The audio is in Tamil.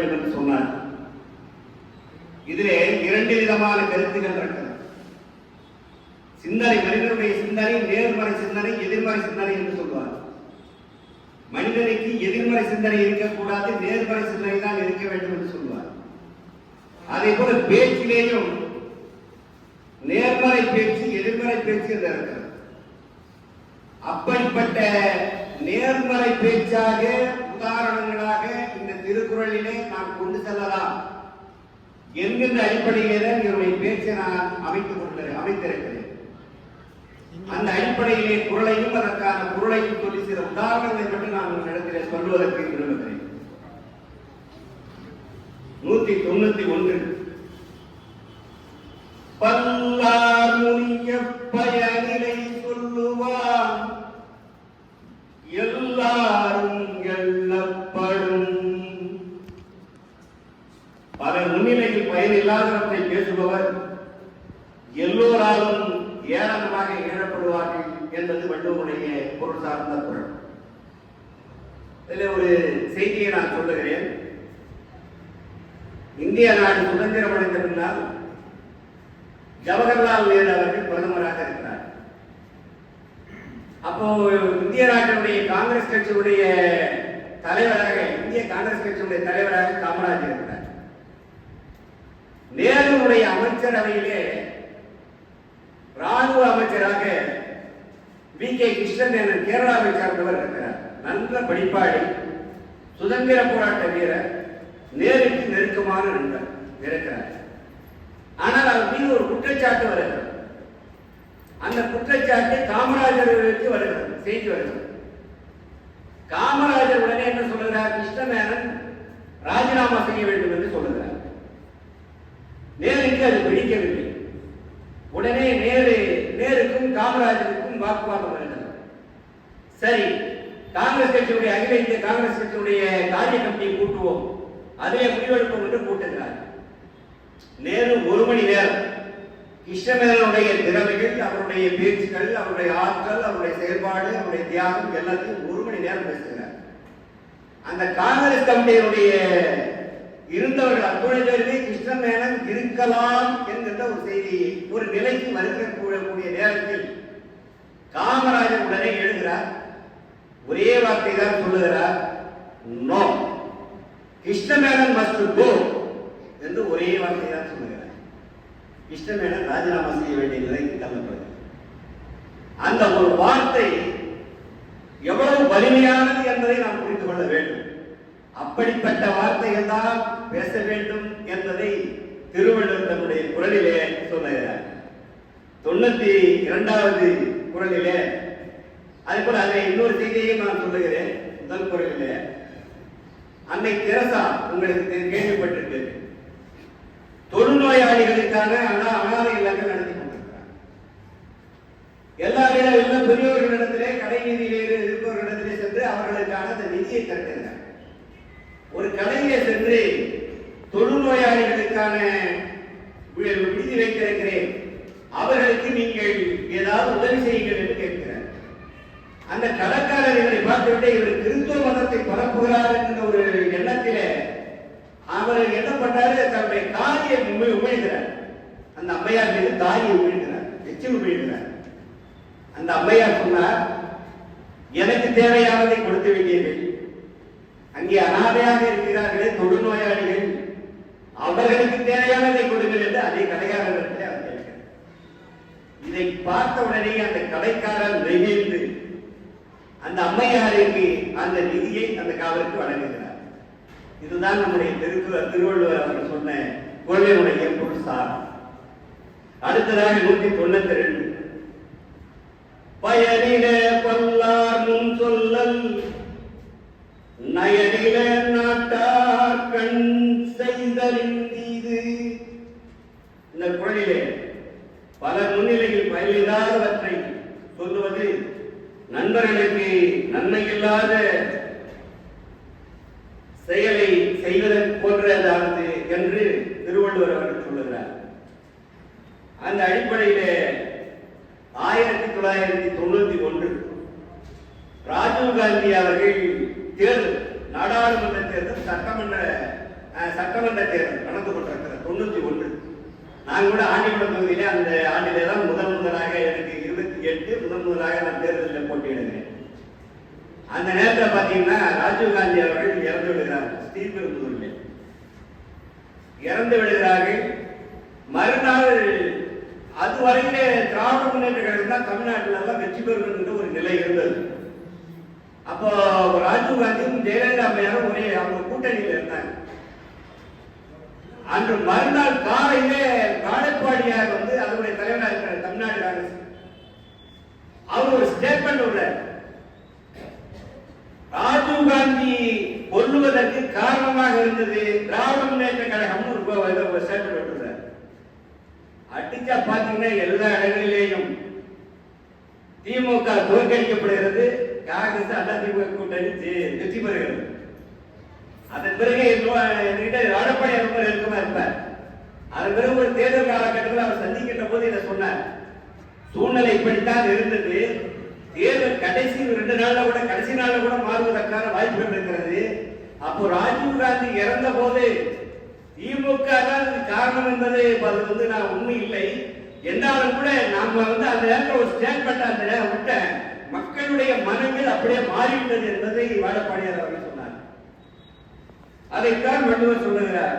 என்று சொன்னார். இதிலே இரண்டு விதமான கருத்துக்கள் இருக்கிறது. சிந்தனை, மனிதனுடைய சிந்தனை நேர்மறை சிந்தனை, எதிர்மறை சிந்தனை என்று சொல்வார். மனிதனுக்கு எதிர்மறை சிந்தனை இருக்கக்கூடாது, நேர்மறை சிந்தனை தான் இருக்க வேண்டும் என்று சொல்வார். அதே போல பேச்சிலேயும் நேர்மறை பேச்சு, எதிர்மறை பேச்சு என்று இருக்கிறது. அப்படிப்பட்ட நேர்மறை பேச்சாக உதாரணங்களாக இந்த திருக்குறளிலே நான் கொண்டு செல்லலாம் என்கின்ற அடிப்படையிலே தான் என்னுடைய பேச்சை நான் அமைத்திருக்கிறேன். அந்த அடிப்படையிலே குறளையும் அதற்கான பொருளையும் சொல்லி சில உதாரணங்களை மட்டும் நான் உங்களிடத்திலே சொல்வதற்கு விரும்புகிறேன். 191 பல்லார் முனிய பயனிலை சொல்லுவான் எல்லாரும் எண்ணப்படும். பல முன்னிலையில் பயனில்லாதவற்றை பேசுபவர் எல்லோராலும் ஏராளமாக எழப்படுவார்கள் என்பது வள்ளுவனுடைய பொருள் சார்ந்த குறள். இதில் ஒரு செய்தியை நான் சொல்லுகிறேன். இந்திய நாடு சுதந்திரம் அடைந்த பின்னால் ஜவஹர்லால் நேரு அவர்கள் பிரதமராக இருக்கிறார். அப்போ இந்திய நாட்டினுடைய காங்கிரஸ் கட்சியுடைய தலைவராக, இந்திய காங்கிரஸ் கட்சியுடைய தலைவராக காமராஜர் இருக்கிறார். நேருடைய அமைச்சரவையிலே ராணுவ அமைச்சராக வி.கே. கிருஷ்ணன் கேரளாவை சார்ந்தவர் இருக்கிறார். நல்ல படிப்பாளி, சுதந்திர போராட்ட வீரர், நேருக்கு நெருக்கமான நண்பர் இருக்கிறார். ஆனால் அவர் மீது ஒரு குற்றச்சாட்டு வருகிறது. அந்த குற்றச்சாட்டு காமராஜருக்கு வருகிறது, செய்தி வருகிறது. காமராஜர் உடனே என்ன சொல்லுகிறார்? கிருஷ்ணமேனன் ராஜினாமா செய்ய வேண்டும் என்று சொல்லுகிறார். நேருக்கு அது பிடிக்கவில்லை. உடனே நேருக்கும் காமராஜருக்கும் வாக்குவாதம் வருகிறது. சரி, காங்கிரஸ் கட்சியுடைய, அகில இந்திய காங்கிரஸ் கட்சியுடைய காரிய கமிட்டியை கூட்டுவோம், அதிலே முடிவெடுப்போம் என்று கூட்டுகிறார். நேரு 1 மணி நேரம் கிருஷ்ணமேனனுடைய திறமைகள், அவருடைய பேச்சுக்கள், அவருடைய ஆற்றல், அவருடைய செயல்பாடு, அவருடைய தியாகம் எல்லாத்தையும் 1 மணி நேரம் பேசுகிறார். அந்த காங்கிரஸ் கமிட்டியினுடைய இருந்தவர்கள் அத்துணை பேருமே கிருஷ்ணமேனன் இருக்கலாம் என்கின்ற ஒரு செய்தி, ஒரு நிலைக்கு வருகக்கூடிய நேரத்தில் காமராஜர் உடனே எழுகிறார். ஒரே வார்த்தை தான் சொல்லுகிறார், நோ, கிருஷ்ணமேனன் மஸ்ட் கோ என்று ஒரே வார்த்தை தான் சொல்லுகிறார். கிருஷ்ணமேனன் ராஜினாமா செய்ய வேண்டிய நிலைக்கு தள்ளப்படுகிறது. அந்த ஒரு வார்த்தை எவ்வளவு வலிமையானது என்பதை நாம் புரிந்து கொள்ள வேண்டும். அப்படிப்பட்ட வார்த்தைகள் தான் பேச வேண்டும் என்பதை திருவள்ளுவர் தன்னுடைய குறளிலே சொல்லுகிறார். 92வது குறளிலே அதே போல அதை இன்னொரு செய்தியையும் நான் சொல்லுகிறேன். முதல் குறளிலே அன்னை தெரசா, உங்களுக்கு கேள்விப்பட்டிருக்கு, தொழுநோயாளிகளுக்கான அனாதை இல்லங்கள் நடத்தி கொண்டிருக்கிறார். எல்லா பெரியவர்களிடத்திலே, கடை நிதியிலே இருப்பவர்களிடத்திலே சென்று அவர்களுக்கான அந்த நிதியை திரட்டுகிறார். ஒரு கடையிலே சென்று தொழுநோயாளிகளுக்கான விடுதி வைத்திருக்கிறேன், அவர்களுக்கு நீங்கள் ஏதாவது உதவி செய்யுங்கள் என்று கேட்கிறார். அந்த கடைக்காரர் இவரை பார்த்துவிட்டு இவர் கிறிஸ்துவ மதத்தை பரப்புகிறார் என்ற ஒரு எண்ணத்திலே அவர் என்ன பண்ணாரு, தன்னுடைய தாயை உமிழ்கிறார். அந்த அம்மையார் மீது தாயை உமிழ்கிறார், எச்சில் உமிழ்கிறார். அந்த அம்மையார் சொன்னார், எனக்கு தேவையானதை கொடுத்து விட்டீர்கள், அங்கே அனாதையாக இருக்கிறார்களே தொழுநோயாளிகள், அவர்களுக்கு தேவையானதை கொடுங்கள் என்று அதே கடைக்காரர்களிடத்தில் அவர் கேட்கிறார். இதை பார்த்த உடனே அந்த கடைக்காரர் நெகிழ்ந்து அந்த அம்மையாருக்கு அந்த நிதியை அந்த காவலுக்கு வழங்குகிறார். இதுதான் நம்முடைய திருவள்ளுவர் அவர்கள் சொன்ன குறளினுடைய பொருள் சார். அடுத்ததாக 192 பயனில பல்லார் முன் சொல்லல் நயனில நாட்டார் கண் செய்தலின் தீது. இந்த குறளிலே பல முன்னிலையில் பயனில்லாதவற்றை சொல்லுவது நண்பர்களுக்கு நன்மையில்லாத செயலை செய்வதற்கு போன்றதானது என்று திருவள்ளுவர் அவர்கள் சொல்லுகிறார். அந்த அடிப்படையிலே 1991 ராஜீவ் காந்தி அவர்கள் தேர்தல், நாடாளுமன்ற தேர்தல், சட்டமன்ற சட்டமன்ற தேர்தல் நடந்து கொண்டிருக்கிறது 91. நான் கூட ஆண்டிக்குளம் தொகுதியிலே அந்த ஆண்டிலே தான் முதலாக எனக்கு 28 முதலாக நான் தேர்தலில் போட்டியிடுகிறேன். அந்த நேரத்தில் பார்த்தீங்கன்னா ராஜீவ்காந்தி அவர்கள் இறந்து விடுகிறார்கள். ஸ்ரீபெரும்புதூரில் இறந்து விடுகிறார்கள். மறுநாள் அதுவரையிலே திராவிட முன்னேற்ற கழகம் தான் தமிழ்நாட்டில் எல்லாம் வெற்றி பெறும் என்ற ஒரு நிலை இருந்தது. அப்போ ராஜீவ்காந்தியும் ஜெயலலிதா அம்மையாரும் ஒரே அவங்க கூட்டணியில் இருந்தாங்க. அன்று மறுநாள் காலையிலே வாழப்பாடியார் வந்து அதனுடைய தலைவராக இருக்கிற தமிழ்நாடு காங்கிரஸ் அவர் ஒரு ஸ்டேட்மெண்ட் விடுறார். ராஜீவ்காந்தி கொல்லுவதற்கு காரணமாக இருந்தது திராவிட முன்னேற்ற கழகம் ஒரு ஸ்டேட்மெண்ட் விட்டுறார். அடிச்சா பாத்தீங்கன்னா எல்லா இடங்களிலேயும் திமுக தோற்கடிக்கப்படுகிறது, காங்கிரஸ் அதிமுக கூட்டணி வெற்றி பெறுகிறது. அதன் பிறகு என்கிட்ட வாழப்பாடியார் ரொம்ப நெருக்கமா இருப்பார். அதன் பிறகு ஒரு தேர்தல் காலகட்டத்தில் அவர் சந்திக்கின்ற போது இதை சொன்னார். சூழ்நிலை இப்படித்தான் இருந்தது. தேர்தல் கடைசி 2 நாள்ல கூட கடைசி நாள்ல கூட மாறுவதற்கான வாய்ப்புகள் இருக்கிறது. அப்போ ராஜீவ்காந்தி இறந்த போது திமுக தான் காரணம் என்பது அது வந்து நான் உண்மை இல்லை என்றாலும் கூட நாம வந்து அந்த நேரத்தில் ஒரு ஸ்டேட்மெண்ட் அந்த விட்ட மக்களுடைய மனங்கள் அப்படியே மாறிவிட்டது என்பதை வாழப்பாடியார் அவர்கள் சொன்னார். அதைத்தான் வள்ளுவர் சொல்லுகிறார்.